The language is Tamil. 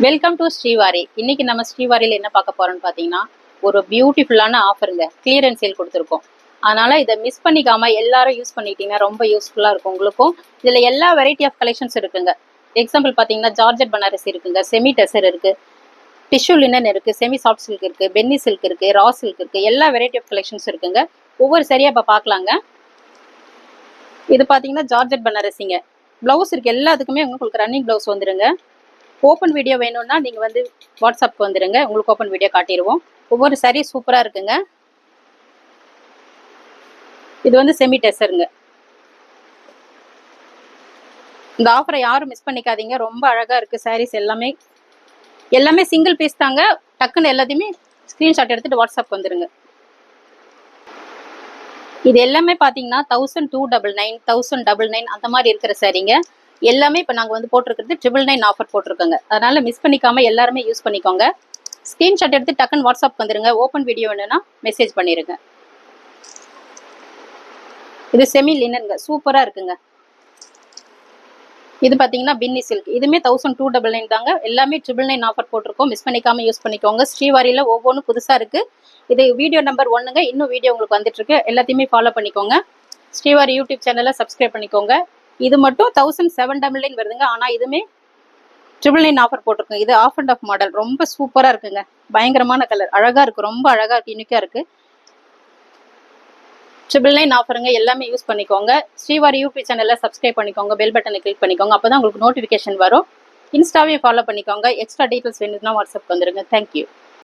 Welcome to Srivari. இன்னைக்கு நம்ம ஸ்ரீவாரியில் என்ன பார்க்க போறோம்னு பார்த்தீங்கன்னா, ஒரு பியூட்டிஃபுல்லான ஆஃபருங்க. கிளியரன்ஸ் சேல் கொடுத்துருக்கோம். அதனால இதை மிஸ் பண்ணிக்காம எல்லாரும் யூஸ் பண்ணிட்டீங்கன்னா ரொம்ப யூஸ்ஃபுல்லாக இருக்கும் உங்களுக்கும். இதில் எல்லா வெரைட்டி ஆஃப் கலெக்ஷன்ஸ் இருக்குங்க. எக்ஸாம்பிள் பார்த்தீங்கன்னா, ஜார்ஜெட் பனாரசி இருக்குங்க, செமி டெசர் இருக்கு, டிஷ்யூ லினன் இருக்கு, செமி சாஃப்ட் சில்க் இருக்கு, பென்னி சில்க் இருக்கு, ரா சில்க் இருக்கு, எல்லா வெரைட்டி ஆஃப் கலெக்ஷன்ஸ் இருக்குங்க. ஒவ்வொரு சரியா இப்போ பார்க்கலாங்க. இது பார்த்தீங்கன்னா ஜார்ஜெட் பனாரசிங்க. பிளவுஸ் இருக்கு, எல்லாத்துக்குமே உங்களுக்கு ரன்னிங் பிளவுஸ் வந்துருங்க. ஓப்பன் வீடியோ வேணும்னா நீங்கள் வந்து வாட்ஸ்அப்க்கு வந்துடுங்க, உங்களுக்கு ஓப்பன் வீடியோ காட்டிடுவோம். ஒவ்வொரு சாரி சூப்பராக இருக்குங்க. இது வந்து செமி டெசருங்க. இந்த ஆஃபரை யாரும் மிஸ் பண்ணிக்காதீங்க, ரொம்ப அழகாக இருக்குது சாரீஸ் எல்லாமே. எல்லாமே சிங்கிள் பீஸ் தாங்க. டக்குன்னு எல்லாத்தையுமே ஸ்க்ரீன்ஷாட் எடுத்துகிட்டு வாட்ஸ்அப் வந்துடுங்க. இது எல்லாமே பார்த்தீங்கன்னா 1299, 1099 அந்த மாதிரி இருக்கிற சாரீங்க. எல்லாமே இப்போ நாங்கள் வந்து போட்டிருக்கிறது 999 ஆஃபர் போட்டிருக்கோங்க. அதனால மிஸ் பண்ணிக்காம எல்லாருமே யூஸ் பண்ணிக்கோங்க. ஸ்க்ரீன்ஷாட் எடுத்து டக்குன்னு வாட்ஸ்அப் வந்துருங்க. ஓப்பன் வீடியோ வேணும்னா மெசேஜ் பண்ணிடுங்க. இது செமி லினனுங்க, சூப்பராக இருக்குங்க. இது பார்த்தீங்கன்னா பின்னி சில்க். இதுவுமே 1299 தாங்க. எல்லாமே 999 ஆஃபர் போட்டிருக்கோம். மிஸ் பண்ணிக்காம யூஸ் பண்ணிக்கோங்க. ஸ்ரீவாரியில் ஒவ்வொன்றும் புதுசாக இருக்குது. இது வீடியோ நம்பர் 1ங்க. இன்னும் வீடியோ உங்களுக்கு வந்துட்டு இருக்கு. எல்லாத்தையுமே ஃபாலோ பண்ணிக்கோங்க. ஸ்ரீவாரி யூடியூப் சேனலை சப்ஸ்கிரைப் பண்ணிக்கோங்க. இது மட்டும் 1799 வருதுங்க. ஆனால் இதுவுமே 999 ஆஃபர் போட்டிருக்கோங்க. இது ஆஃப் அண்ட் ஆஃப் மாடல், ரொம்ப சூப்பராக இருக்குங்க. பயங்கரமான கலர், அழகாக இருக்குது, ரொம்ப அழகாக இருக்குது, யூனிக்காக இருக்குது. 999 ஆஃபருங்க. எல்லாமே யூஸ் பண்ணிக்கோங்க. ஸ்ரீவாரி யூடியூப் சேனலில் சப்ஸ்கிரைப் பண்ணிக்கோங்க. பெல் பட்டனை கிளிக் பண்ணிக்கோங்க. அப்போ தான் உங்களுக்கு நோட்டிஃபிகேஷன் வரும். இன்ஸ்டாவையும் ஃபாலோ பண்ணிக்கோங்க. எக்ஸ்ட்ரா டீட்டெயில்ஸ் வேணும்னா வாட்ஸ்அப் வந்துடுங்க. தேங்க்யூ.